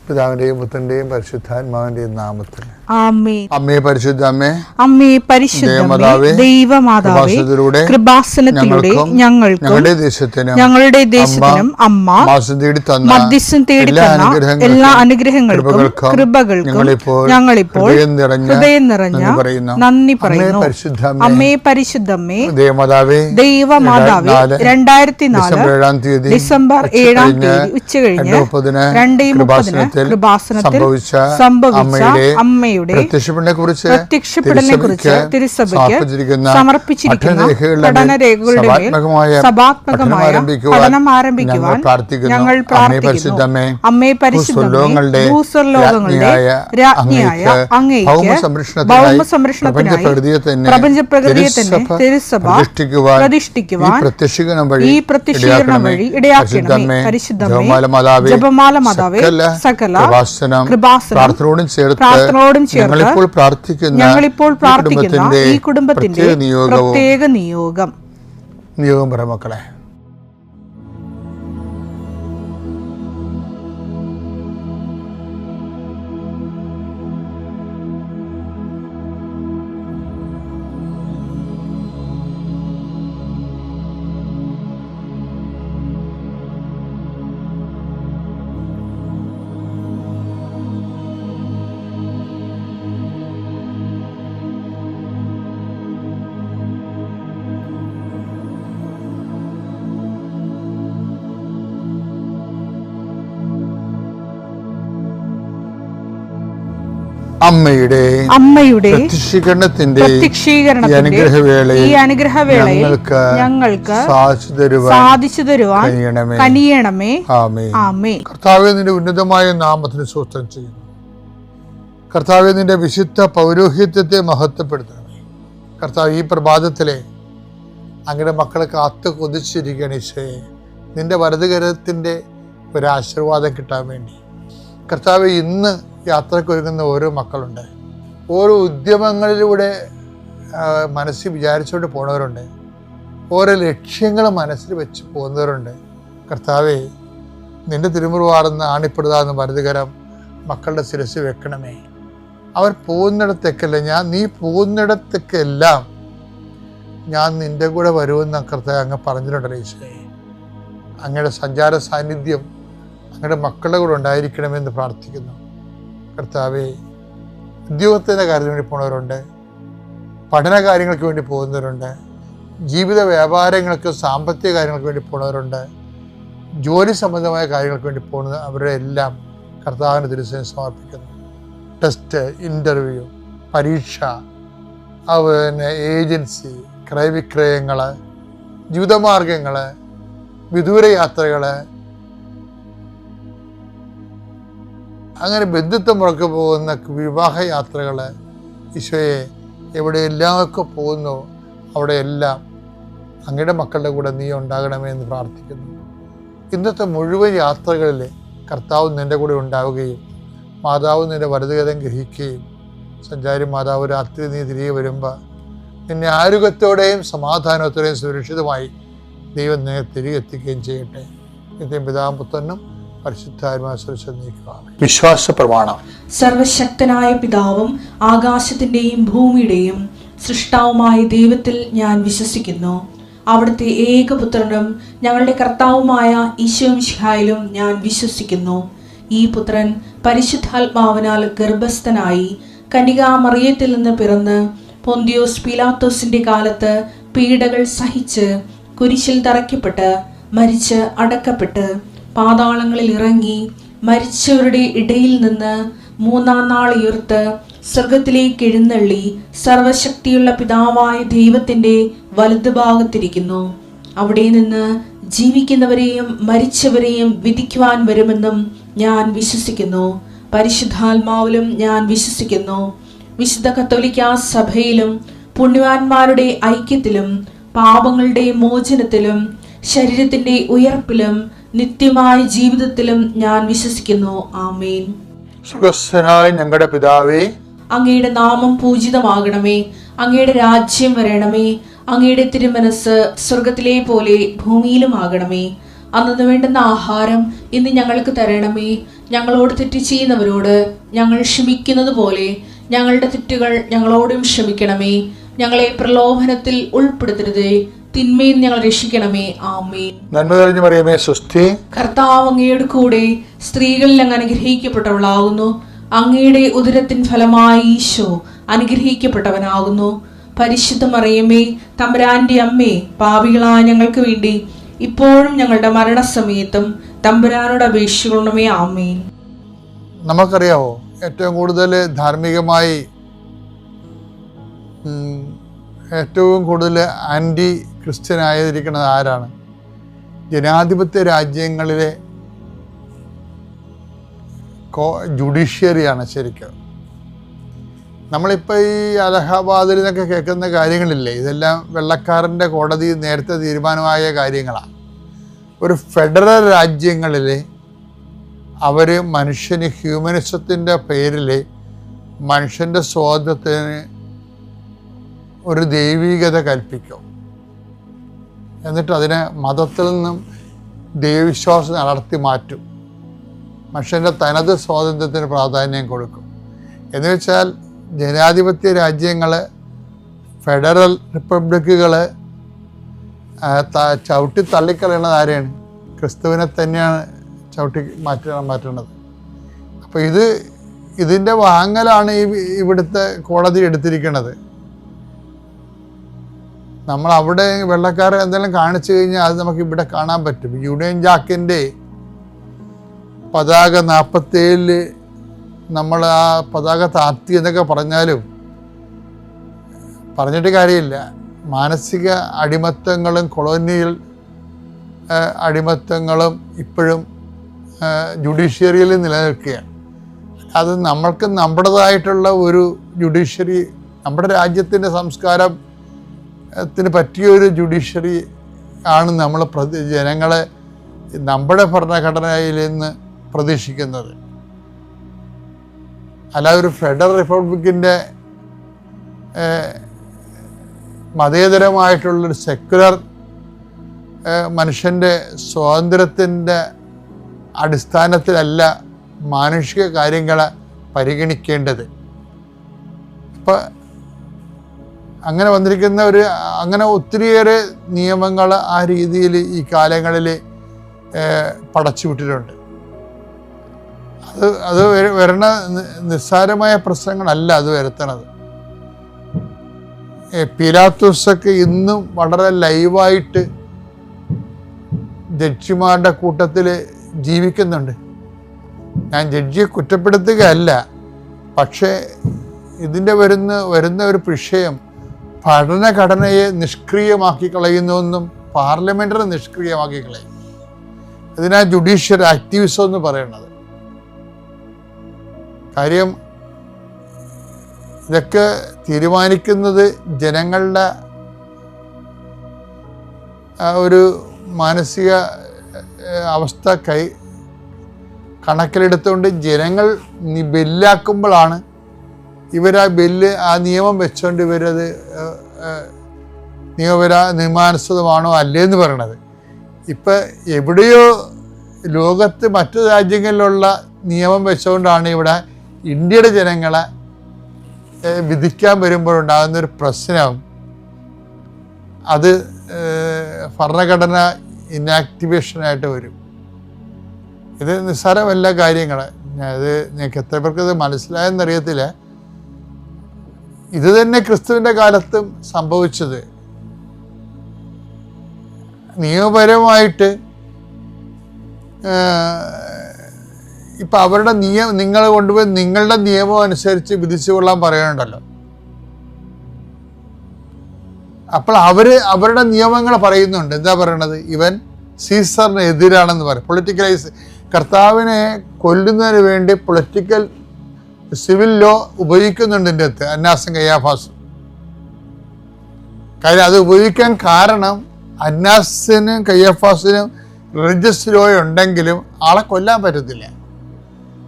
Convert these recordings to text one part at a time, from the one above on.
പിതാവിന്റെയും പുത്രന്റെയും പരിശുദ്ധാത്മാവിന്റെയും നാമത്തിൽ ആമേൻ. അമ്മേ പരിശുദ്ധ അമ്മേ, അമ്മേ പരിശുദ്ധ ദൈവമാതാവേ, കൃപാസനത്തിലൂടെ ഞങ്ങളുടെ ദേശത്തിനും അമ്മ മധ്യസ്ഥം തേടി തന്ന എല്ലാ അനുഗ്രഹങ്ങൾക്കും കൃപകൾക്കും ഞങ്ങളിപ്പോൾ ഹൃദയം നിറഞ്ഞ നന്ദി പറയുന്നു. അമ്മേ പരിശുദ്ധമ്മേ, ദൈവമാതാവേ, 2004 ഡിസംബർ 7 ഉച്ചകഴിഞ്ഞ് 2:30 കൃപാസനത്തിൽ സംഭവിച്ച അമ്മയുടെ പ്രത്യക്ഷപ്പെടലിനെക്കുറിച്ച് തിരുസഭയ്ക്ക് സമർപ്പിച്ചിരിക്കുന്ന പഠനരേഖകളുടെ മേൽ സഭാത്മകമായ പഠനം ആരംഭിക്കുവാൻ ഞങ്ങൾ പ്രാർത്ഥിക്കുന്നു. അമ്മേ പരിശുദ്ധമേ, ഭൂസ്വർലോകങ്ങളുടെ രാജ്ഞിയായ അങ്ങേയ്ക്ക് ഭൗമസംരക്ഷണത്തിനായി പ്രപഞ്ചപ്രകൃതിയെ തന്നെ തിരുസഭ പ്രതിഷ്ഠിക്കുവാൻ ഈ പ്രത്യക്ഷീകരണം വഴി ഇടയാക്കണമേ. പരിശുദ്ധമേ, ജപമാല മാതാവേ, സകല കൃപാസനം പ്രാർത്ഥനയോടും ചേർത്ത് ഞങ്ങളിപ്പോൾ പ്രാർത്ഥിക്കുന്ന ഈ കുടുംബത്തിന്റെ പ്രത്യേക നിയോഗം പറ മക്കളെ. അമ്മയുടെ പ്രത്യക്ഷീകരണത്തിന്റെ ഈ അനുഗ്രഹവേളയിൽ ഞങ്ങൾക്ക് സാധിച്ചു തരുവാൻ കനിയണമേ. ആമേൻ. കർത്താവേ, നിന്റെ ഉന്നതമായ നാമത്തിന് സ്തോത്രം ചെയ്യുന്നു. കർത്താവേ, നിന്റെ വിശുദ്ധ പൗരോഹിത്യത്തെ മഹത്വപ്പെടുത്തണമേ. കർത്താവ്, ഈ പ്രഭാതത്തിലെ അങ്ങയുടെ മക്കളെ കാത്തു കൊതിച്ചിരിക്കുകയാണ് ഈശോയെ, നിന്റെ വലതുകരത്തിന്റെ ഒരാശീർവാദം കിട്ടാൻ വേണ്ടി. കർത്താവേ, ഇന്ന് യാത്രയ്ക്ക് ഒരുങ്ങുന്ന ഓരോ മക്കളുണ്ട്. ഓരോ ഉദ്യമങ്ങളിലൂടെ മനസ്സിൽ വിചാരിച്ചുകൊണ്ട് പോണവരുണ്ട്. ഓരോ ലക്ഷ്യങ്ങൾ മനസ്സിൽ വെച്ച് പോകുന്നവരുണ്ട്. കർത്താവേ, നിന്റെ തിരുമുറുവാർന്ന് ആണിപ്പെടുതാന്ന് വലതുകരം മക്കളുടെ ശിരസ് വെക്കണമേ. അവർ പോകുന്നിടത്തേക്കല്ല, നീ പോകുന്നിടത്തേക്കെല്ലാം ഞാൻ നിന്റെ കൂടെ വരുമെന്ന് കർത്താവ് അങ്ങ് പറഞ്ഞിട്ടുണ്ടല്ലോ ഈശോയെ. അങ്ങയുടെ സഞ്ചാര സാന്നിധ്യം അങ്ങയുടെ മക്കളുടെ കൂടെ ഉണ്ടായിരിക്കണമെന്ന് പ്രാർത്ഥിക്കുന്നു. കർത്താവേ, ഉദ്യോഗത്തിൻ്റെ കാര്യത്തിന് വേണ്ടി പോകുന്നവരുണ്ട്, പഠന കാര്യങ്ങൾക്ക് വേണ്ടി പോകുന്നവരുണ്ട്, ജീവിത വ്യാപാരങ്ങൾക്ക് സാമ്പത്തിക കാര്യങ്ങൾക്ക് വേണ്ടി പോകുന്നവരുണ്ട്, ജോലി സംബന്ധമായ കാര്യങ്ങൾക്ക് വേണ്ടി പോകുന്നത് അവരുടെ എല്ലാം കർത്താവിന് തിരുസേന സമർപ്പിക്കുന്നു. ടെസ്റ്റ്, ഇൻ്റർവ്യൂ, പരീക്ഷ, അതുപോലെ ഏജൻസി, ക്രയവിക്രയങ്ങൾ, ജീവിതമാർഗങ്ങൾ, വിദൂര യാത്രകൾ, അങ്ങനെ ബന്ധുത്വം മുറക്ക് പോകുന്ന വിവാഹയാത്രകൾ, ഈശോയെ എവിടെയെല്ലാമൊക്കെ പോകുന്നു അവിടെയെല്ലാം അങ്ങയുടെ മക്കളുടെ കൂടെ നീ ഉണ്ടാകണമേ എന്ന് പ്രാർത്ഥിക്കുന്നു. ഇന്നത്തെ മുഴുവൻ യാത്രകളിൽ കർത്താവ് നിൻ്റെ കൂടെ ഉണ്ടാവുകയും മാതാവ് നിൻ്റെ വലതുകരം ഗ്രഹിക്കുകയും സഞ്ചാരി മാതാവ് രാത്രി നീ തിരികെ വരുമ്പോൾ നിന്നെ ആരോഗ്യത്തോടെയും സമാധാനത്തോടെയും സുരക്ഷിതമായി ദൈവം നിന്നെ തിരികെ എത്തിക്കുകയും ചെയ്യട്ടെ. നിത്യം പിതാവും പുത്രനും വിശ്വാസ പ്രമാണം. സർവശക്തനായ പിതാവും ആകാശത്തിന്റെയും ഭൂമിയുടെയും സൃഷ്ടാവുമായ ദൈവത്തിൽ ഞാൻ വിശ്വസിക്കുന്നു. അവിടുത്തെ ഏകപുത്രനും ഞങ്ങളുടെ കർത്താവുമായ ഈശോമിശിഹായിലും ഞാൻ വിശ്വസിക്കുന്നു. ഈ പുത്രൻ പരിശുദ്ധാത്മാവിനാൽ ഗർഭസ്ഥനായി കന്യകാമറിയത്തിൽ നിന്ന് പിറന്ന് പൊന്തിയോസ് പീലാത്തോസിന്റെ കാലത്ത് പീഡകൾ സഹിച്ച് കുരിശിൽ തറയ്ക്കപ്പെട്ട് മരിച്ച് അടക്കപ്പെട്ട് പാതാളങ്ങളിൽ ഇറങ്ങി മരിച്ചവരുടെ ഇടയിൽ നിന്ന് 3-ാം നാൾ ഉയർത്ത് സ്വർഗത്തിലേക്ക് എഴുന്നള്ളി സർവശക്തിയുള്ള പിതാവായ ദൈവത്തിന്റെ വലതുഭാഗത്തിരിക്കുന്നു. അവിടെ നിന്ന് ജീവിക്കുന്നവരെയും മരിച്ചവരെയും വിധിക്കുവാൻ വരുമെന്നും ഞാൻ വിശ്വസിക്കുന്നു. പരിശുദ്ധാത്മാവിലും ഞാൻ വിശ്വസിക്കുന്നു. വിശുദ്ധ കത്തോലിക്കാ സഭയിലും പുണ്യവാന്മാരുടെ ഐക്യത്തിലും പാപങ്ങളുടെ മോചനത്തിലും ശരീരത്തിന്റെ ഉയർപ്പിലും നിത്യമായ ജീവിതത്തിലും ഞാൻ വിശ്വസിക്കുന്നു. ആമേൻ. സുഖസ്ഥനായ ഞങ്ങളുടെ പിതാവേ, അങ്ങയുടെ നാമം പൂജിതമാകണമേ. അങ്ങയുടെ രാജ്യം വരണമേ. അങ്ങയുടെ തിരുമനസ് സ്വർഗത്തിലെ പോലെ ഭൂമിയിലും ആകണമേ. അന്നു വേണ്ടുന്ന ആഹാരം ഇന്ന് ഞങ്ങൾക്ക് തരണമേ. ഞങ്ങളോട് തെറ്റ് ചെയ്യുന്നവരോട് ഞങ്ങൾ ക്ഷമിക്കുന്നത് പോലെ ഞങ്ങളുടെ തെറ്റുകൾ ഞങ്ങളോടും ക്ഷമിക്കണമേ. ഞങ്ങളെ പ്രലോഭനത്തിൽ ഉൾപ്പെടുത്തരുതേ, തിന്മയിൽ ഞങ്ങൾ രക്ഷിക്കണമേ. ആമേൻ. നന്മ തെളിഞ്ഞു മറിയമേ, സ്വസ്തി. കർത്താവ് അങ്ങയുടെ കൂടെ സ്ത്രീകളിൽ അങ്ങ് അനുഗ്രഹിക്കപ്പെട്ടവളാകുന്നു. അങ്ങയുടെ ഉദരത്തിൻ ഫലമായി ഈശോ അനുഗ്രഹിക്കപ്പെട്ടവനാകുന്നു. പരിശുദ്ധ മറിയമേ, തമ്പുരാന്റെ അമ്മേ, പാപികളായ ഞങ്ങൾക്ക് വേണ്ടി ഇപ്പോഴും ഞങ്ങളുടെ മരണസമയത്തും തമ്പുരാനോട് അപേക്ഷിക്കണമേ. ആമേൻ. നമുക്കറിയാവോ, ഏറ്റവും കൂടുതൽ ധാർമ്മികമായി ഏറ്റവും കൂടുതൽ ആൻറ്റി ക്രിസ്ത്യൻ ആയിരിക്കുന്നത് ആരാണ്? ജനാധിപത്യ രാജ്യങ്ങളിലെ ജുഡീഷ്യറിയാണ് ശരിക്കും. നമ്മളിപ്പോൾ ഈ അലഹബാദിൽ നിന്നൊക്കെ കേൾക്കുന്ന കാര്യങ്ങളില്ലേ, ഇതെല്ലാം വെള്ളക്കാരൻ്റെ കോടതി നേരത്തെ തീരുമാനമായ കാര്യങ്ങളാണ്. ഒരു ഫെഡറൽ രാജ്യങ്ങളിൽ അവർ മനുഷ്യന് ഹ്യൂമനിസത്തിൻ്റെ പേരിൽ മനുഷ്യൻ്റെ സ്വാതന്ത്ര്യത്തിന് ഒരു ദൈവികത കൽപ്പിക്കും. എന്നിട്ട് അതിനെ മതത്തിൽ നിന്നും ദൈവവിശ്വാസം അടർത്തി മാറ്റും. മനുഷ്യൻ്റെ തനത് സ്വാതന്ത്ര്യത്തിന് പ്രാധാന്യം കൊടുക്കും. എന്ന് വെച്ചാൽ ജനാധിപത്യ രാജ്യങ്ങൾ, ഫെഡറൽ റിപ്പബ്ലിക്കുകൾ ചവിട്ടി തള്ളിക്കളയണത് ആരെയാണ്? ക്രിസ്തുവിനെ തന്നെയാണ് ചവിട്ടി മാറ്റുന്നത്. അപ്പോൾ ഇതിൻ്റെ വാങ്ങലാണ് ഇവിടുത്തെ കോടതി എടുത്തിരിക്കുന്നത്. നമ്മൾ അവിടെ വെള്ളക്കാരെ എന്തെങ്കിലും കാണിച്ചു കഴിഞ്ഞാൽ അത് നമുക്ക് ഇവിടെ കാണാൻ പറ്റും. യൂണിയൻ ജാക്കിൻ്റെ പതാക 47 നമ്മൾ ആ പതാക താഴ്ത്തി എന്നൊക്കെ പറഞ്ഞിട്ട് കാര്യമില്ല. മാനസിക അടിമത്തങ്ങളും കൊളോണിയൽ അടിമത്തങ്ങളും ഇപ്പോഴും ജുഡീഷ്യറിയിൽ നിലനിൽക്കുകയാണ്. അത് നമ്മൾക്ക് നമ്മുടേതായിട്ടുള്ള ഒരു ജുഡീഷ്യറി, നമ്മുടെ രാജ്യത്തിൻ്റെ സംസ്കാരത്തിന് പറ്റിയൊരു ജുഡീഷ്യറി ആണ് നമ്മൾ ജനങ്ങളെ നമ്മുടെ ഭരണഘടനയിൽ നിന്ന് പ്രതീക്ഷിക്കുന്നത്. അല്ലാതെ ഒരു ഫെഡറൽ റിപ്പബ്ലിക്കിൻ്റെ മതേതരമായിട്ടുള്ളൊരു സെക്യുലർ മനുഷ്യൻ്റെ സ്വാതന്ത്ര്യത്തിൻ്റെ അടിസ്ഥാനത്തിലല്ല മാനുഷിക കാര്യങ്ങളെ പരിഗണിക്കേണ്ടത്. അപ്പം അങ്ങനെ വന്നിരിക്കുന്ന അങ്ങനെ ഒത്തിരിയേറെ നിയമങ്ങൾ ആ രീതിയിൽ ഈ കാലങ്ങളിൽ പടച്ചുവിട്ടിട്ടുണ്ട്. അത് വരണ നിസ്സാരമായ പ്രശ്നങ്ങളല്ല അത് വരുത്തണത്. പീലാത്തോസൊക്കെ ഇന്നും വളരെ ലൈവായിട്ട് ജഡ്ജിമാരുടെ കൂട്ടത്തിൽ ജീവിക്കുന്നുണ്ട്. ഞാൻ ജഡ്ജിയെ കുറ്റപ്പെടുത്തുകയല്ല, പക്ഷേ ഇതിൻ്റെ വരുന്ന ഒരു വിഷയം ഭരണഘടനയെ നിഷ്ക്രിയമാക്കി കളയുന്നുവെന്നും പാർലമെൻറ്റിനെ നിഷ്ക്രിയമാക്കി കളയും. ഇതിനാ ജുഡീഷ്യൽ ആക്ടിവിസം എന്ന് പറയുന്നത്. കാര്യം ഇതൊക്കെ തീരുമാനിക്കുന്നത് ജനങ്ങളുടെ ഒരു മാനസിക അവസ്ഥ കണക്കിലെടുത്തുകൊണ്ട് ജനങ്ങൾ ബില്ലാക്കുമ്പോഴാണ് ആ നിയമം വെച്ചുകൊണ്ട് ഇവരത് നിയമാനുസൃതമാണോ അല്ലേന്ന് പറയണത്. ഇപ്പം എവിടെയോ ലോകത്ത് മറ്റു രാജ്യങ്ങളിലുള്ള നിയമം വെച്ചുകൊണ്ടാണ് ഇവിടെ ഇന്ത്യയുടെ ജനങ്ങളെ വിധിക്കാൻ വരുമ്പോഴുണ്ടാകുന്നൊരു പ്രശ്നം. അത് ഭരണഘടന ഇനാക്ടിവേഷനായിട്ട് വരും. ഇത് നിസ്സാരമല്ല കാര്യങ്ങൾ. അത് നിങ്ങൾക്ക് എത്ര പേർക്ക് ഇത് മനസ്സിലായെന്നറിയത്തില്ല. ഇത് തന്നെ ക്രിസ്തുവിൻ്റെ കാലത്തും സംഭവിച്ചത്. നിയമപരമായിട്ട് ഇപ്പം അവരുടെ നിങ്ങൾ കൊണ്ടുപോയി നിങ്ങളുടെ നിയമം അനുസരിച്ച് വിധിച്ചു കൊള്ളാൻ പറയാനുണ്ടല്ലോ. അപ്പോൾ അവരുടെ നിയമങ്ങൾ പറയുന്നുണ്ട്. എന്താ പറയണത്? ഇവൻ സീസറിന് എതിരാണെന്ന് പറയും. പൊളിറ്റിക്കലൈസ് കർത്താവിനെ കൊല്ലുന്നതിന് വേണ്ടി പൊളിറ്റിക്കൽ സിവിൽ ലോ ഉപയോഗിക്കുന്നുണ്ട് ഇതിൻ്റെ അകത്ത് അന്നാസും കയ്യാഫാസും. കാര്യം അത് ഉപയോഗിക്കാൻ കാരണം അന്നാസിനും കയ്യാഫാസിനും റിലീജിയസ് ലോ ഉണ്ടെങ്കിലും ആളെ കൊല്ലാൻ പറ്റത്തില്ല.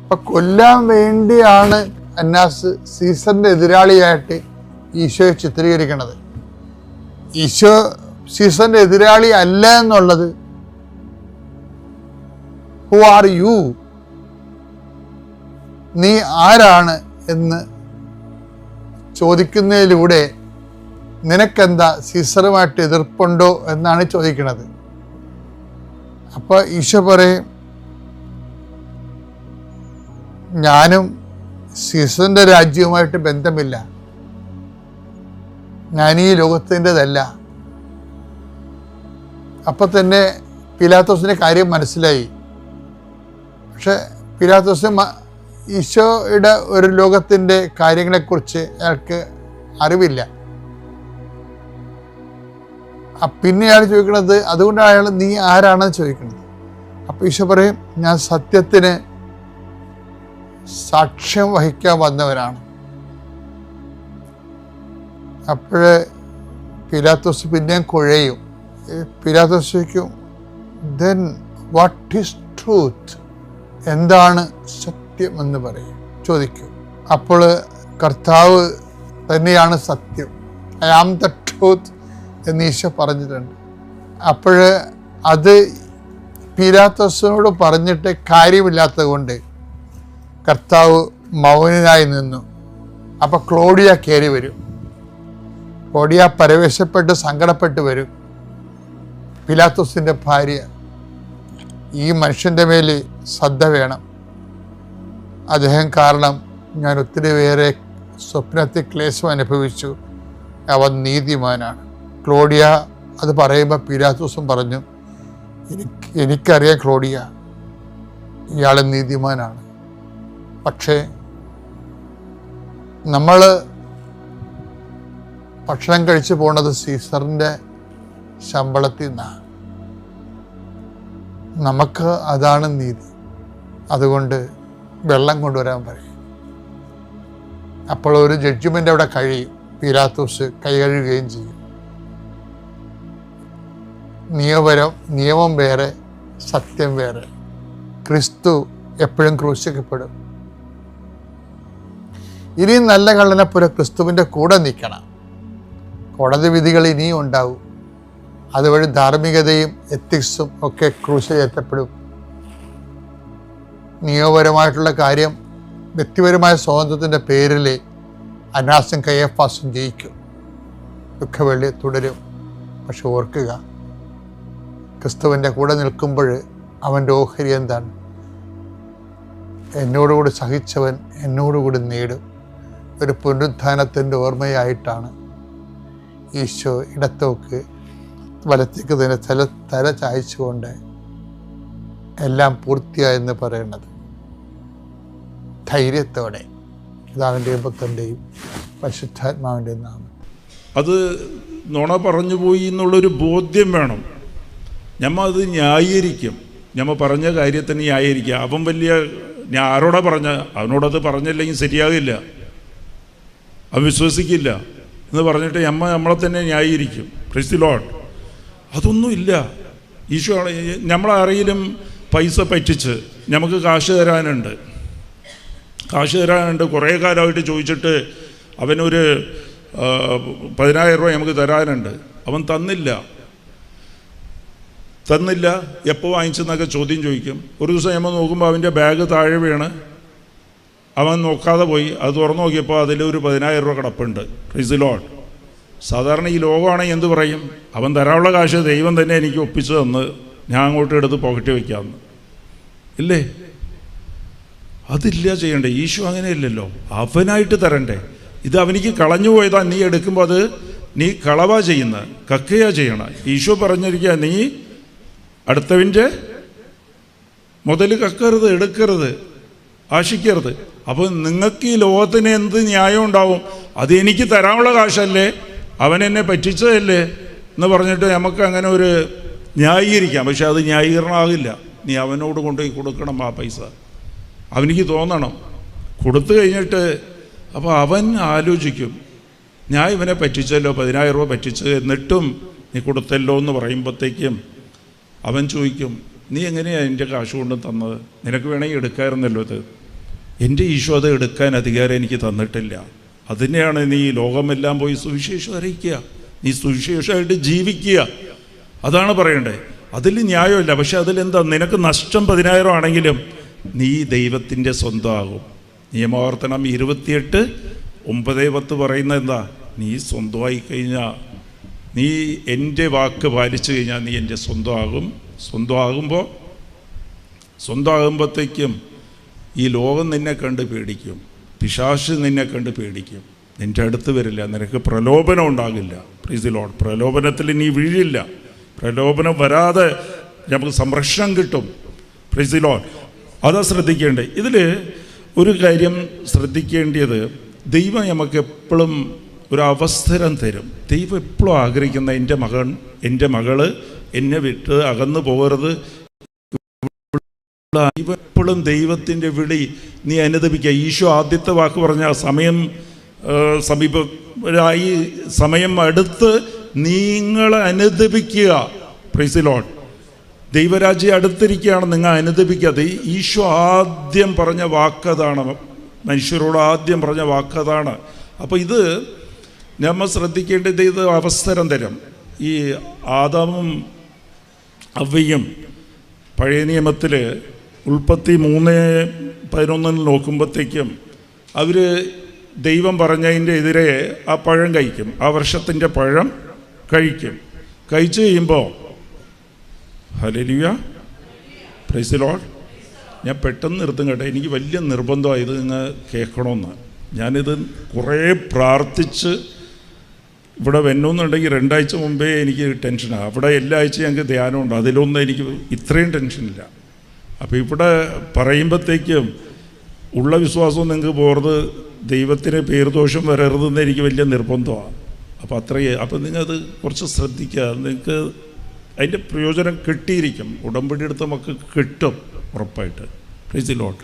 അപ്പം കൊല്ലാൻ വേണ്ടിയാണ് അന്നാസ് സീസറിൻ്റെ എതിരാളിയായിട്ട് ഈശോയെ ചിത്രീകരിക്കുന്നത്. ഈശോ സീസറിൻ്റെ എതിരാളി അല്ല എന്നുള്ളത് ഹു ആർ യു നീ ആരാണ് എന്ന് ചോദിക്കുന്നതിലൂടെ നിനക്കെന്താ സീസറുമായിട്ട് എതിർപ്പുണ്ടോ എന്നാണ് ചോദിക്കുന്നത്. അപ്പോൾ ഈശോ പറയും, ഞാനും സീസറിൻ്റെ രാജ്യവുമായിട്ട് ബന്ധമില്ല, ഞാൻ ഈ ലോകത്തിൻ്റെതല്ല. അപ്പം തന്നെ പിലാത്തോസിൻ്റെ കാര്യം മനസ്സിലായി. പക്ഷെ പിലാത്തോസ് ഈശോയുടെ ഒരു ലോകത്തിൻ്റെ കാര്യങ്ങളെക്കുറിച്ച് അയാൾക്ക് അറിവില്ല. പിന്നെ അയാൾ ചോദിക്കുന്നത്, അതുകൊണ്ടാണ് അയാൾ നീ ആരാണെന്ന് ചോദിക്കുന്നത്. അപ്പോൾ ഈശോ പറയും, ഞാൻ സത്യത്തിന് സാക്ഷ്യം വഹിക്കാൻ വന്നവനാണ്. അപ്പോൾ പിലാത്തോസ് പിന്നെയും കുഴയും. പിലാത്തോസ് ചോദിക്കും, ദെൻ വാട്ട് ഈസ് ട്രൂത്ത്? എന്താണ് സത്യം എന്ന് പറയും, ചോദിക്കും. അപ്പോൾ കർത്താവ് തന്നെയാണ് സത്യം, ഐ ആം ദ ട്രൂത്ത് എന്ന് ഈശോ പറഞ്ഞിട്ടുണ്ട്. അപ്പോൾ അത് പിലാത്തോസിനോട് പറഞ്ഞിട്ട് കാര്യമില്ലാത്തത് കൊണ്ട് കർത്താവ് മൗനനായി നിന്നു. അപ്പോൾ ക്ലോഡിയ കയറി വരും. ക്ലോഡിയ പരവേശപ്പെട്ട് സങ്കടപ്പെട്ട് വരും. പിലാത്തോസിൻ്റെ ഭാര്യ, ഈ മനുഷ്യൻ്റെ മേൽ ശ്രദ്ധ വേണം, അദ്ദേഹം കാരണം ഞാൻ ഒത്തിരി പേരെ സ്വപ്നത്തിൽ ക്ലേശം അനുഭവിച്ചു, അവൻ നീതിമാനാണ്. ക്ലോഡിയ അത് പറയുമ്പോൾ പിലാത്തോസും പറഞ്ഞു, എനിക്കറിയാം ക്ലോഡിയ, ഇയാൾ നീതിമാനാണ്. പക്ഷേ നമ്മൾ ഭക്ഷണം കഴിച്ചു പോണത് സീസറിൻ്റെ ശമ്പളത്തിൽ നിന്നാണ്, നമുക്ക് അതാണ് നീതി, അതുകൊണ്ട് വെള്ളം കൊണ്ടുവരാൻ പറയും. അപ്പോൾ ഒരു ജഡ്ജ്മെൻ്റ് അവിടെ കഴിയും. പിലാത്തോസ് കൈ കഴുകുകയും ചെയ്യും. നിയമം വേറെ, സത്യം വേറെ. ക്രിസ്തു എപ്പോഴും ക്രൂശിക്കപ്പെടും. ഇനിയും നല്ല കള്ളനെപ്പോലെ ക്രിസ്തുവിൻ്റെ കൂടെ നിൽക്കണം. കോടതി വിധികൾ ഇനിയും ഉണ്ടാവും. അതുവഴി ധാർമ്മികതയും എത്തിക്സും ഒക്കെ ക്രൂശിക്കപ്പെടും. നിയമപരമായിട്ടുള്ള കാര്യം വ്യക്തിപരമായ സ്വാതന്ത്ര്യത്തിൻ്റെ പേരിൽ അനാസും കയ്യഫാസും ജയിക്കും, ദുഃഖവെള്ളി തുടരും. പക്ഷെ ഓർക്കുക, ക്രിസ്തുവിൻ്റെ കൂടെ നിൽക്കുമ്പോൾ അവൻ്റെ ഓഹരി എന്താണ്? എന്നോടുകൂടി സഹിച്ചവൻ എന്നോടുകൂടി നേടും. ഒരു പുനരുത്ഥാനത്തിൻ്റെ ഓർമ്മയായിട്ടാണ് ഈശോ ഇടത്തോക്ക് വലത്തേക്ക് തന്നെ തല ചായച്ചുകൊണ്ട് എല്ലാം പൂർത്തിയായെന്ന് പറയുന്നത്. ധൈര്യത്തോടെ പിതാവിൻ്റെയും പുത്രൻ്റെയും പരിശുദ്ധാത്മാവിൻ്റെയും നാമം. അത് നുണ പറഞ്ഞു പോയി എന്നുള്ളൊരു ബോധ്യം വേണം. ഞമ്മ അത് ന്യായീകരിക്കും, ഞമ്മ പറഞ്ഞ കാര്യത്തിന് ന്യായീകരിക്കുക. അവൻ വലിയ ഞാൻ ആരോടാ പറഞ്ഞ, അവനോടത് പറഞ്ഞില്ലെങ്കിൽ ശരിയാകില്ല, അവൻ വിശ്വസിക്കില്ല എന്ന് പറഞ്ഞിട്ട് നമ്മളെ തന്നെ ന്യായീകരിക്കും. Price the Lord. അതൊന്നുമില്ല. ഈശോ നമ്മളാരെങ്കിലും പൈസ പറ്റിച്ച് നമുക്ക് കാശ് തരാനുണ്ട്, കുറേ കാലമായിട്ട് ചോദിച്ചിട്ട് അവനൊരു 10,000 രൂപ നമുക്ക് തരാനുണ്ട്, അവൻ തന്നില്ല. എപ്പോൾ വാങ്ങിച്ചെന്നൊക്കെ ചോദ്യം ചോദിക്കും. ഒരു ദിവസം നമ്മൾ നോക്കുമ്പോൾ അവൻ്റെ ബാഗ് താഴെ വീണ് അവൻ നോക്കാതെ പോയി. അത് തുറന്നു നോക്കിയപ്പോൾ അതിലൊരു 10,000 രൂപ കിടപ്പുണ്ട്. Price the Lord. സാധാരണ ഈ ലോകമാണെങ്കിൽ എന്ത് പറയും? അവൻ തരാനുള്ള കാശ് ദൈവം തന്നെ എനിക്ക് ഒപ്പിച്ചു തന്ന് ഞാൻ അങ്ങോട്ട് എടുത്ത് പോക്കറ്റ് വയ്ക്കാമെന്ന് ഇല്ലേ? അതില്ല ചെയ്യണ്ടേ. ഈശോ അങ്ങനെയല്ലല്ലോ, അവനായിട്ട് തരണ്ടേ. ഇത് അവനിക്ക് കളഞ്ഞു പോയതാ, നീ എടുക്കുമ്പോൾ അത് നീ കളവാ ചെയ്യുന്ന, കക്കയാ ചെയ്യണം. ഈശോ പറഞ്ഞിരിക്കുക, നീ അടുത്തവൻ്റെ മുതൽ കക്കരുത്, എടുക്കരുത്, ആശിക്കരുത്. അപ്പോൾ നിങ്ങൾക്ക് ഈ ലോകത്തിന് എന്ത് ന്യായം ഉണ്ടാവും? അത് എനിക്ക് തരാനുള്ള കാശല്ലേ, അവൻ എന്നെ പറ്റിച്ചതല്ലേ എന്ന് പറഞ്ഞിട്ട് നമുക്ക് അങ്ങനെ ഒരു ന്യായീകരിക്കാം. പക്ഷെ അത് ന്യായീകരണമാകില്ല. നീ അവനോട് കൊണ്ടുപോയി കൊടുക്കണം ആ പൈസ. അവനിക്ക് തോന്നണം. കൊടുത്തു കഴിഞ്ഞിട്ട് അപ്പോൾ അവൻ ആലോചിക്കും, ഞാൻ ഇവനെ പറ്റിച്ചല്ലോ, 10,000 രൂപ പറ്റിച്ച്, എന്നിട്ടും നീ കൊടുത്തല്ലോ എന്ന് പറയുമ്പോഴത്തേക്കും അവൻ ചോദിക്കും, നീ എങ്ങനെയാണ് എൻ്റെ കാശ് കൊണ്ട് തന്നത്? നിനക്ക് വേണമെങ്കിൽ എടുക്കാമായിരുന്നല്ലോ ഇത്. എൻ്റെ ഈശോ അത് എടുക്കാൻ അധികാരം എനിക്ക് തന്നിട്ടില്ല. അതിനെയാണ് നീ ലോകമെല്ലാം പോയി സുവിശേഷം അറിയിക്കുക, നീ സുവിശേഷമായിട്ട് ജീവിക്കുക. അതാണ് പറയണ്ടേ. അതിൽ ന്യായമില്ല. പക്ഷെ അതിലെന്താ, നിനക്ക് നഷ്ടം 10,000 ആണെങ്കിലും നീ ദൈവത്തിൻ്റെ സ്വന്തമാകും. നിയമാവർത്തനം 28:9-10 പറയുന്നത് എന്താ? നീ സ്വന്തമായി കഴിഞ്ഞാൽ, നീ എൻ്റെ വാക്ക് പാലിച്ചു കഴിഞ്ഞാൽ നീ എൻ്റെ സ്വന്തമാകും. സ്വന്തമാകുമ്പോഴത്തേക്കും ഈ ലോകം നിന്നെ കണ്ട് പേടിക്കും, പിശാച് നിന്നെ കണ്ട് പേടിക്കും, നിൻ്റെ അടുത്ത് വരില്ല, നിനക്ക് പ്രലോഭനം ഉണ്ടാകില്ല. Price the Lord. പ്രലോഭനത്തിൽ നീ വീഴില്ല. പ്രലോഭനം വരാതെ നമുക്ക് സംരക്ഷണം കിട്ടും. Price the Lord. അതാ ശ്രദ്ധിക്കേണ്ടത്. ഇതിൽ ഒരു കാര്യം ശ്രദ്ധിക്കേണ്ടത്, ദൈവം നമുക്ക് എപ്പോഴും ഒരു അവസരം തരും. ദൈവം എപ്പോഴും ആഗ്രഹിക്കുന്ന എൻ്റെ മകള് എന്നെ വിട്ട് അകന്നു പോകരുത്. എപ്പോഴും ദൈവത്തിൻ്റെ വിളി നീ അനുദപിക്കുക. ഈശോ ആദ്യത്തെ വാക്ക് പറഞ്ഞ സമയം അടുത്ത് നിങ്ങൾ അനുദപിക്കുക. Price the Lord. ദൈവരാജ്യം അടുത്തിരിക്കുകയാണ്, നിങ്ങൾ അനുദപിക്കാതെ. ഈശോ ആദ്യം പറഞ്ഞ വാക്കതാണ്, മനുഷ്യരോട് ആദ്യം പറഞ്ഞ വാക്കതാണ്. അപ്പോൾ ഇത് നമ്മൾ ശ്രദ്ധിക്കേണ്ടത്, ഇത് അവസരം തരും. ഈ ആദാമും ഹവ്വയും പഴയ നിയമത്തിൽ ഉൽപ്പത്തി 3:11 നോക്കുമ്പോഴത്തേക്കും അവർ ദൈവം പറഞ്ഞതിൻ്റെ എതിരെ ആ പഴം കഴിക്കും, ആ വർഷത്തിൻ്റെ പഴം കഴിക്കും. കഴിച്ചു കഴിയുമ്പോൾ ഹല്ലേലൂയ, പ്രൈസ് ദി ലോർഡ്. ഞാൻ പെട്ടെന്ന് നിർത്തും കേട്ടോ, എനിക്ക് വലിയ നിർബന്ധമാണ് ഇത് നിങ്ങൾ കേൾക്കണമെന്ന്. ഞാനിത് കുറേ പ്രാർത്ഥിച്ച് ഇവിടെ വരണമെന്നുണ്ടെങ്കിൽ 2 ആഴ്ച മുമ്പേ എനിക്ക് ടെൻഷനാണ്. അവിടെ എല്ലാ ആഴ്ചയും ഞങ്ങൾക്ക് ധ്യാനമുണ്ട്, അതിലൊന്നും എനിക്ക് ഇത്രയും ടെൻഷനില്ല. അപ്പോൾ ഇവിടെ പറയുമ്പോഴത്തേക്കും ഉള്ള വിശ്വാസവും നിങ്ങൾക്ക് പോർന്ന് ദൈവത്തിന് പേർദോഷം വരരുതെന്ന് എനിക്ക് വലിയ നിർബന്ധമാണ്. അപ്പോൾ അപ്പോൾ നിങ്ങളത് കുറച്ച് ശ്രദ്ധിക്കുക, നിങ്ങൾക്ക് അതിൻ്റെ പ്രയോജനം കിട്ടിയിരിക്കും. ഉടമ്പടി എടുത്ത് നമുക്ക് കിട്ടും ഉറപ്പായിട്ട്. Price the Lord.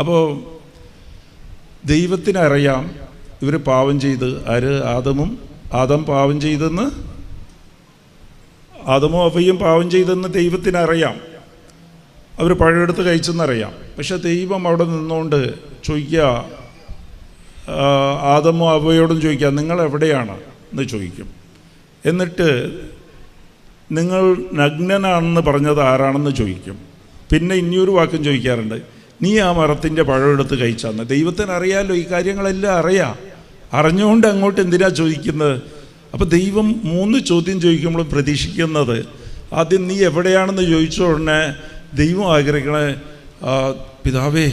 അപ്പോൾ ദൈവത്തിനറിയാം ഇവർ പാപം ചെയ്ത്, ആദം പാപം ചെയ്തെന്ന്, ആദമും ഹവ്വയും പാപം ചെയ്തെന്ന് ദൈവത്തിനറിയാം. അവർ പഴമെടുത്ത് കഴിച്ചെന്നറിയാം. പക്ഷെ ദൈവം അവിടെ നിന്നുകൊണ്ട് ചോദിക്കുക, ആദമും ഹവ്വയോടും ചോദിക്കുക, നിങ്ങൾ എവിടെയാണ് എന്ന് ചോദിക്കും. എന്നിട്ട് നിങ്ങൾ നഗ്നനാണെന്ന് പറഞ്ഞത് ആരാണെന്ന് ചോദിക്കും. പിന്നെ ഇനിയൊരു വാക്കും ചോദിക്കാറുണ്ട്, നീ ആ മരത്തിൻ്റെ പഴമെടുത്ത് കഴിച്ചാന്ന്. ദൈവത്തിന് അറിയാമല്ലോ, ഈ കാര്യങ്ങളെല്ലാം അറിയാം. അറിഞ്ഞുകൊണ്ട് അങ്ങോട്ട് എന്തിനാ ചോദിക്കുന്നത്? അപ്പോൾ ദൈവം 3 ചോദ്യം ചോദിക്കുമ്പോൾ പ്രതീക്ഷിക്കുന്നത്, ആദ്യം നീ എവിടെയാണെന്ന് ചോദിച്ച ഉടനെ ദൈവം ആഗ്രഹിക്കണേ, പിതാവേ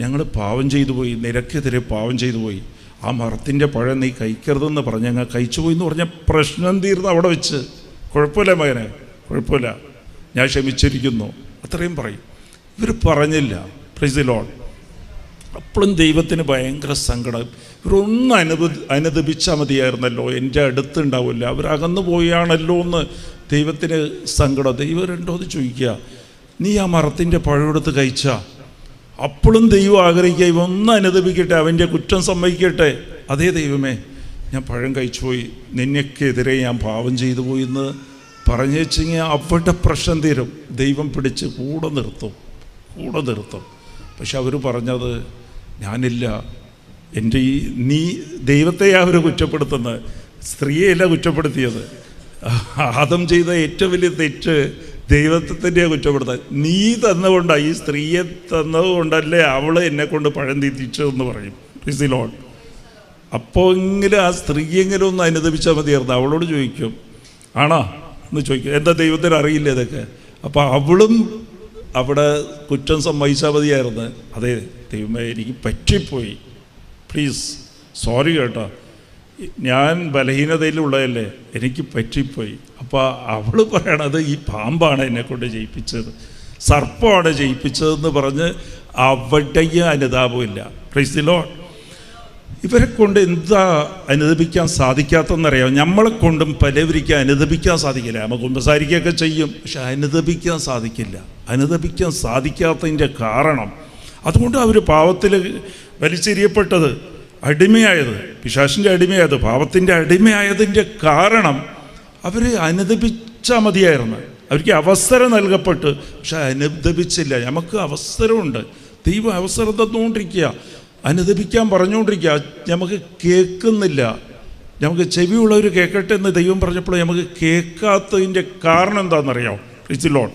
ഞങ്ങൾ പാവം ചെയ്തു പോയി, നിനക്കെതിരെ പാവം ചെയ്തു പോയി, ആ മരത്തിൻ്റെ പഴം നീ കഴിക്കരുതെന്ന് പറഞ്ഞ് ഞങ്ങൾ കഴിച്ചു പോയി എന്ന് പറഞ്ഞാൽ പ്രശ്നം തീർന്ന് അവിടെ വെച്ച്. കുഴപ്പമില്ല മകനെ, കുഴപ്പമില്ല, ഞാൻ ക്ഷമിച്ചിരിക്കുന്നു, അത്രയും പറയും. ഇവർ പറഞ്ഞില്ല. Price the Lord. അപ്പോഴും ദൈവത്തിന് ഭയങ്കര സങ്കടം. ഇവരൊന്ന് അനുദപിച്ചാൽ മതിയായിരുന്നല്ലോ, എൻ്റെ അടുത്തുണ്ടാവില്ല, അവരകന്നു പോയാണല്ലോ എന്ന് ദൈവത്തിന് സങ്കടം. ദൈവം രണ്ടോന്ന് ചോദിക്കുക, നീ ആ മരത്തിൻ്റെ പഴമെടുത്ത് കഴിച്ച. അപ്പോഴും ദൈവം ആഗ്രഹിക്കുക, ഇവൊന്ന് അനുദപിക്കട്ടെ, അവൻ്റെ കുറ്റം സമ്മതിക്കട്ടെ. അതേ ദൈവമേ, ഞാൻ പഴം കഴിച്ചു പോയി, നിന്നെക്കെതിരെ ഞാൻ പാപം ചെയ്തു പോയി എന്ന് പറഞ്ഞു വെച്ചെങ്കിൽ അവിടെ പ്രശ്നം തീരും. ദൈവം പിടിച്ച് കൂടെ നിർത്തും. പക്ഷെ അവർ പറഞ്ഞത്, ഞാനില്ല, എൻ്റെ നീ ദൈവത്തെയാണ് അവർ കുറ്റപ്പെടുത്തുന്നത്, സ്ത്രീയെയല്ല കുറ്റപ്പെടുത്തിയത്. ആദം ചെയ്ത ഏറ്റവും വലിയ തെറ്റ് ദൈവത്തെ തന്നെയാണ് കുറ്റപ്പെടുത്താൻ. നീ തന്നുകൊണ്ടാണ്, ഈ സ്ത്രീയെ തന്നതുകൊണ്ടല്ലേ അവൾ എന്നെ കൊണ്ട് പഴം തീറ്റിച്ചതെന്ന് പറയും. Price the Lord. അപ്പോൾ എങ്കിലും ആ സ്ത്രീയെങ്കിലും ഒന്ന് അനുദപിച്ചാൽ മതിയായിരുന്നു. അവളോട് ചോദിക്കും, ആണോ എന്ന് ചോദിക്കും. എന്താ ദൈവത്തിന് അറിയില്ല ഇതൊക്കെ? അപ്പോൾ അവളും അവിടെ കുറ്റം സമ്മതിച്ചാൽ മതിയായിരുന്നു. അതെ ദൈവമേ, എനിക്ക് പറ്റിപ്പോയി, പ്ലീസ് സോറി കേട്ടോ, ഞാൻ ബലഹീനതയിലുള്ളതല്ലേ, എനിക്ക് പറ്റിപ്പോയി. അപ്പോൾ അവൾ പറയണത്, ഈ പാമ്പാണ് എന്നെക്കൊണ്ട് ജയിപ്പിച്ചത്, സർപ്പമാണ് ജയിപ്പിച്ചതെന്ന് പറഞ്ഞ് അവിടെയും അനുതാപമില്ല. Price the Lord. ഇവരെ കൊണ്ട് എന്താ അനുദപിക്കാൻ സാധിക്കാത്തതെന്നറിയാം. നമ്മളെ കൊണ്ടും പലവരിക്കും അനുദപിക്കാൻ സാധിക്കില്ല. നമുക്ക് കുമ്പസാരിക്കുകയൊക്കെ ചെയ്യും, പക്ഷെ അനുദപിക്കാൻ സാധിക്കില്ല. അനുദപിക്കാൻ സാധിക്കാത്തതിൻ്റെ കാരണം, അതുകൊണ്ട് അവർ പാവത്തിൽ വലിച്ചെറിയപ്പെട്ടത്, അടിമയായത്, പിശാചിൻ്റെ അടിമയായത്, പാവത്തിൻ്റെ അടിമയായതിൻ്റെ കാരണം അവർ അനുദപിച്ചാൽ മതിയായിരുന്നു. അവർക്ക് അവസരം നൽകപ്പെട്ട്, പക്ഷെ അനുദപിച്ചില്ല. നമുക്ക് അവസരമുണ്ട്, ദൈവം അവസരം തന്നുകൊണ്ടിരിക്കുക, അനുദപിക്കാൻ പറഞ്ഞുകൊണ്ടിരിക്കുക. നമുക്ക് കേൾക്കുന്നില്ല. നമുക്ക് ചെവിയുള്ളവർ കേൾക്കട്ടെ എന്ന് ദൈവം പറഞ്ഞപ്പോൾ നമുക്ക് കേൾക്കാത്തതിൻ്റെ കാരണം എന്താണെന്നറിയാം? Praise the Lord.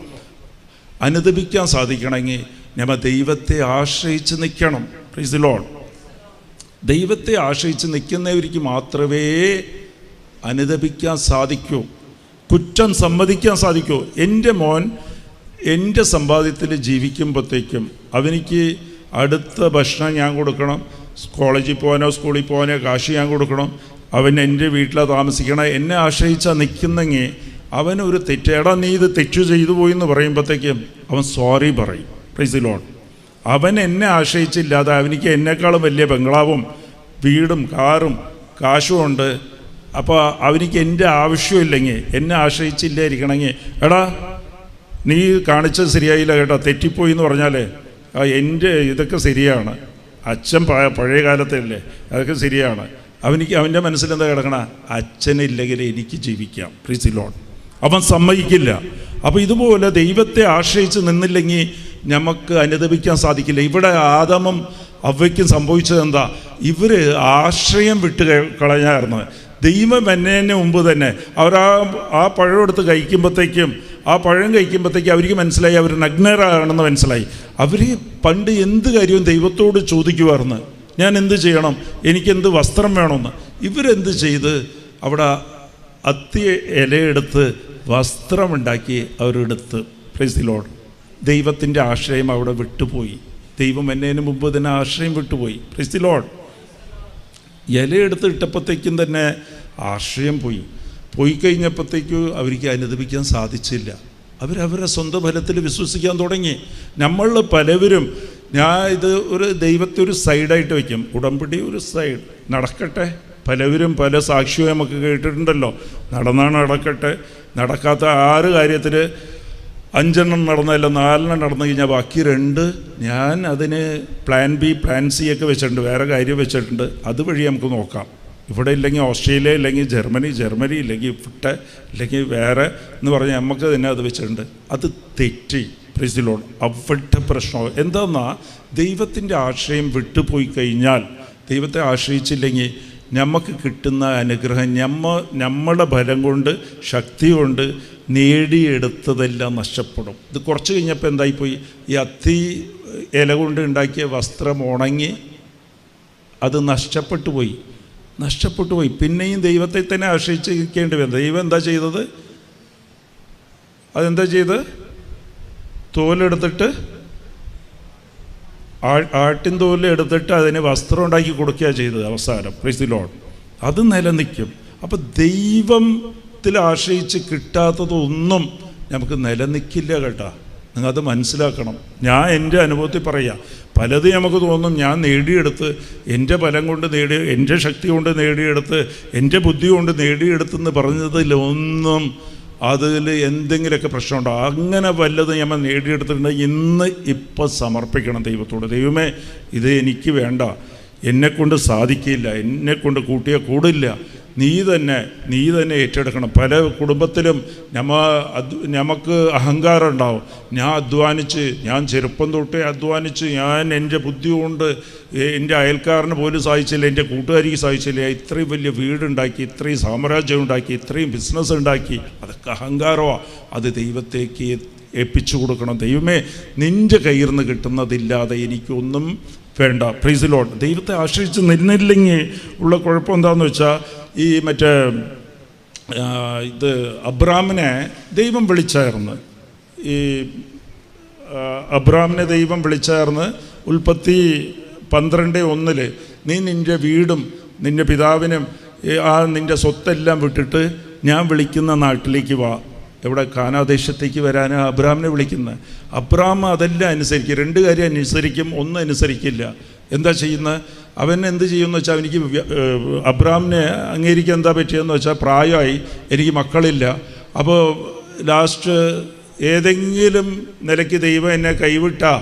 അനുദപിക്കാൻ സാധിക്കണമെങ്കിൽ ഞമ്മ ദൈവത്തെ ആശ്രയിച്ച് നിൽക്കണം. Praise the Lord. ദൈവത്തെ ആശ്രയിച്ച് നിൽക്കുന്നവർക്ക് മാത്രമേ അനുതപിക്കാൻ സാധിക്കൂ, കുറ്റം സമ്മതിക്കാൻ സാധിക്കൂ. എൻ്റെ മോൻ എൻ്റെ സമ്പാദ്യത്തിൽ ജീവിക്കുമ്പോഴത്തേക്കും അവനിക്ക് അടുത്ത ഭക്ഷണം ഞാൻ കൊടുക്കണം, കോളേജിൽ പോകാനോ സ്കൂളിൽ പോകാനോ കാശ് ഞാൻ കൊടുക്കണം, അവൻ എൻ്റെ വീട്ടിലാണ് താമസിക്കണം. എന്നെ ആശ്രയിച്ചാൽ നിൽക്കുന്നെങ്കിൽ അവനൊരു തെറ്റേടാ നീ ഇത് തെറ്റു ചെയ്തു പോയി എന്ന് പറയുമ്പോഴത്തേക്കും അവൻ സോറി പറയും. Price the Lord. അവൻ എന്നെ ആശ്രയിച്ചില്ലാതെ അവനിക്ക് എന്നെക്കാളും വലിയ ബംഗ്ലാവും വീടും കാറും കാശും ഉണ്ട്. അപ്പോൾ അവനിക്ക് എൻ്റെ ആവശ്യമില്ലെങ്കിൽ, എന്നെ ആശ്രയിച്ചില്ലായിരിക്കണമെങ്കിൽ, എടാ നീ കാണിച്ചത് ശരിയായില്ല കേട്ടോ, തെറ്റിപ്പോയി എന്ന് പറഞ്ഞാലേ എൻ്റെ ഇതൊക്കെ ശരിയാണ്, അച്ഛൻ പഴയ കാലത്തല്ലേ അതൊക്കെ ശരിയാണ്. അവൻ്റെ മനസ്സിലെന്താ കിടക്കണ, അച്ഛനില്ലെങ്കിൽ എനിക്ക് ജീവിക്കാം. Price the Lord. അവൻ സമ്മതിക്കില്ല. അപ്പോൾ ഇതുപോലെ ദൈവത്തെ ആശ്രയിച്ച് നിന്നില്ലെങ്കിൽ നമുക്ക് അനുദപിക്കാൻ സാധിക്കില്ല. ഇവിടെ ആദമും അവയ്ക്കും സംഭവിച്ചത് എന്താ, ഇവർ ആശ്രയം വിട്ട് കളഞ്ഞായിരുന്നു. ദൈവം എന്നതിന് മുമ്പ് തന്നെ അവർ ആ പഴം എടുത്ത് കഴിക്കുമ്പോഴത്തേക്കും, ആ പഴം കഴിക്കുമ്പോഴത്തേക്കും അവർക്ക് മനസ്സിലായി അവർ നഗ്നരാണെന്ന് മനസ്സിലായി. അവർ പണ്ട് എന്ത് കാര്യവും ദൈവത്തോട് ചോദിക്കുമായിരുന്നു, ഞാൻ എന്ത് ചെയ്യണം, എനിക്കെന്ത് വസ്ത്രം വേണമെന്ന്. ഇവരെന്ത് ചെയ്ത് അവിടെ അത്തി ഇലയെടുത്ത് വസ്ത്രമുണ്ടാക്കി അവരെടുത്ത്. Praise the Lord. ദൈവത്തിൻ്റെ ആശ്രയം അവിടെ വിട്ടുപോയി. ദൈവം എന്നതിന് മുമ്പ് തന്നെ ആശ്രയം വിട്ടുപോയി. Praise the Lord. ഇലയെടുത്ത് ഇട്ടപ്പോഴത്തേക്കും തന്നെ ആശ്രയം പോയി കഴിഞ്ഞപ്പോഴത്തേക്കും അവർക്ക് അനുദപിക്കാൻ സാധിച്ചില്ല. അവരവരുടെ സ്വന്തം ഫലത്തിൽ വിശ്വസിക്കാൻ തുടങ്ങി. നമ്മളിൽ പലവരും, ഞാൻ ഇത് ഒരു ദൈവത്തെ ഒരു സൈഡായിട്ട് വയ്ക്കും, ഉടമ്പടി ഒരു സൈഡ് നടക്കട്ടെ. പലവരും പല സാക്ഷ്യവും നമുക്ക് കേട്ടിട്ടുണ്ടല്ലോ, നടക്കട്ടെ. നടക്കാത്ത 6 കാര്യത്തിൽ 5 നടന്നല്ല 4 നടന്നു കഴിഞ്ഞാൽ ബാക്കി 2 ഞാൻ അതിന് പ്ലാൻ ബി പ്ലാൻ സി ഒക്കെ വെച്ചിട്ടുണ്ട്, വേറെ കാര്യം വെച്ചിട്ടുണ്ട്, അതുവഴി നമുക്ക് നോക്കാം. ഇവിടെ ഇല്ലെങ്കിൽ ഓസ്ട്രേലിയ, ഇല്ലെങ്കിൽ ജർമ്മനി ഇല്ലെങ്കിൽ ഫുട്ട്, ഇല്ലെങ്കിൽ വേറെ എന്ന് പറഞ്ഞാൽ നമുക്ക് തന്നെ അത് വെച്ചിട്ടുണ്ട്. അത് തെറ്റി. Price the Lord. അവിടെ പ്രശ്നം എന്താണെന്നാ, ദൈവത്തിൻ്റെ ആശ്രയം വിട്ടുപോയി കഴിഞ്ഞാൽ, ദൈവത്തെ ആശ്രയിച്ചില്ലെങ്കിൽ നമുക്ക് കിട്ടുന്ന അനുഗ്രഹം നമ്മുടെ ബലം കൊണ്ട് ശക്തി കൊണ്ട് നേടിയെടുത്തതെല്ലാം നഷ്ടപ്പെടും. ഇത് കുറച്ച് കഴിഞ്ഞപ്പോൾ എന്തായിപ്പോയി, ഈ അത്തി ഇല കൊണ്ട് ഉണ്ടാക്കിയ വസ്ത്രം ഉണങ്ങി അത് നഷ്ടപ്പെട്ടു പോയി. പിന്നെയും ദൈവത്തെ തന്നെ ആശ്രയിച്ച് നിൽക്കേണ്ടി വരും. ദൈവം എന്താ ചെയ്തത്, അതെന്താ ചെയ്ത്, തോലെടുത്തിട്ട് ആട്ടിൻ തോലെടുത്തിട്ട് അതിന് വസ്ത്രം ഉണ്ടാക്കി കൊടുക്കുകയാണ് ചെയ്തത് അവസാനം. Price the Lord. അത് നിലനിൽക്കും. അപ്പോൾ ദൈവത്തിൽ ആശ്രയിച്ച് കിട്ടാത്തതൊന്നും നമുക്ക് നിലനിൽക്കില്ല കേട്ടോ. നിങ്ങളത് മനസ്സിലാക്കണം. ഞാൻ എൻ്റെ അനുഭവത്തിൽ പറയാം, പലതും നമുക്ക് തോന്നും ഞാൻ നേടിയെടുത്ത്, എൻ്റെ ബലം കൊണ്ട് എൻ്റെ ശക്തി കൊണ്ട് നേടിയെടുത്ത്, എൻ്റെ ബുദ്ധി കൊണ്ട് നേടിയെടുത്തെന്ന് പറഞ്ഞതിലൊന്നും അതിൽ എന്തെങ്കിലുമൊക്കെ പ്രശ്നമുണ്ടോ, അങ്ങനെ വല്ലതും നമ്മൾ നേടിയെടുത്തിട്ടുണ്ടെങ്കിൽ ഇപ്പം സമർപ്പിക്കണം ദൈവത്തോട്. ദൈവമേ, ഇത് എനിക്ക് വേണ്ട, എന്നെക്കൊണ്ട് സാധിക്കില്ല, എന്നെക്കൊണ്ട് കൂട്ടിയാൽ കൂടില്ല, നീ തന്നെ ഏറ്റെടുക്കണം. പല കുടുംബത്തിലും നമുക്ക് അഹങ്കാരം ഉണ്ടാവും. ഞാൻ ചെറുപ്പം തൊട്ടേ അധ്വാനിച്ച്, ഞാൻ എൻ്റെ ബുദ്ധി കൊണ്ട് എൻ്റെ അയൽക്കാരന് പോലും സാധിച്ചില്ല, എൻ്റെ കൂട്ടുകാരിക്ക് സാധിച്ചില്ല, ഇത്രയും വലിയ വീടുണ്ടാക്കി, ഇത്രയും സാമ്രാജ്യം ഉണ്ടാക്കി, ഇത്രയും ബിസിനസ് ഉണ്ടാക്കി, അതൊക്കെ അഹങ്കാരമാണ്. അത് ദൈവത്തേക്ക് ഏൽപ്പിച്ചു കൊടുക്കണം. ദൈവമേ, നിൻ്റെ കയ്യിൽ നിന്ന് കിട്ടുന്നതില്ലാതെ എനിക്കൊന്നും വേണ്ട. Price the Lord. ദൈവത്തെ ആശ്രയിച്ച് നിന്നില്ലെങ്കിൽ ഉള്ള കുഴപ്പം എന്താണെന്ന് വെച്ചാൽ, ഈ ഇത് അബ്രാമിനെ ദൈവം വിളിച്ചായിരുന്നു. അബ്രാമിനെ ദൈവം വിളിച്ചായിരുന്നു. ഉൽപ്പത്തി 12:1 നീ നിൻ്റെ വീടും നിൻ്റെ പിതാവിനും നിൻ്റെ സ്വത്തെല്ലാം വിട്ടിട്ട് ഞാൻ വിളിക്കുന്ന നാട്ടിലേക്ക് വാ. എവിടെ? കാനാദേശത്തേക്ക് വരാനാണ് അബ്രാമിനെ വിളിക്കുന്നത്. അബ്രാം അതെല്ലാം അനുസരിക്കും. 2 കാര്യം അനുസരിക്കും, 1 അനുസരിക്കില്ല. എന്താ ചെയ്യുന്നത്? അവൻ എന്ത് ചെയ്യുമെന്ന് വെച്ചാൽ, എനിക്ക് അബ്രാമിനെ അംഗീകരിക്കാൻ എന്താ പറ്റിയെന്ന് വെച്ചാൽ, പ്രായമായി, എനിക്ക് മക്കളില്ല. അപ്പോൾ ലാസ്റ്റ് ഏതെങ്കിലും നിലയ്ക്ക് ദൈവം എന്നെ കൈവിട്ടാൽ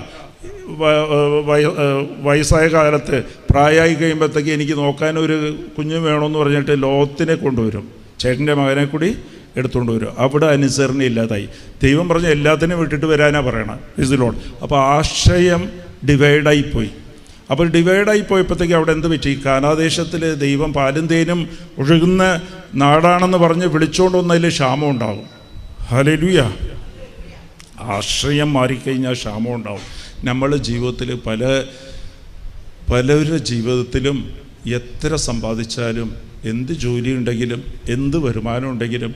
വയസ്സായ കാലത്ത് പ്രായമായി കഴിയുമ്പോഴത്തേക്ക് എനിക്ക് നോക്കാനൊരു കുഞ്ഞ് വേണമെന്ന് പറഞ്ഞിട്ട് ലോത്തിനെ കൊണ്ടുവരും, ചേട്ടൻ്റെ മകനെ കൂടി എടുത്തുകൊണ്ട് വരും. അവിടെ അനുസരണ ഇല്ലാതായി. ദൈവം പറഞ്ഞ എല്ലാത്തിനും വിട്ടിട്ട് വരാനാണ് പറയണം. Price the Lord. അപ്പോൾ ആശ്രയം ഡിവൈഡായിപ്പോയി. അപ്പോൾ ഡിവൈഡായി പോയപ്പോഴത്തേക്ക് അവിടെ എന്ത് പറ്റി? കാനാദേശത്തിൽ ദൈവം പാലും തേനും ഒഴുകുന്ന നാടാണെന്ന് പറഞ്ഞ് വിളിച്ചുകൊണ്ട് വന്നതിൽ ക്ഷാമം ഉണ്ടാകും. ഹല്ലേലൂയ. ആശ്രയം മാറിക്കഴിഞ്ഞാൽ ക്ഷാമം ഉണ്ടാവും. നമ്മൾ ജീവിതത്തിൽ പലരുടെ ജീവിതത്തിലും എത്ര സമ്പാദിച്ചാലും എന്ത് ജോലി ഉണ്ടെങ്കിലും എന്ത് വരുമാനം ഉണ്ടെങ്കിലും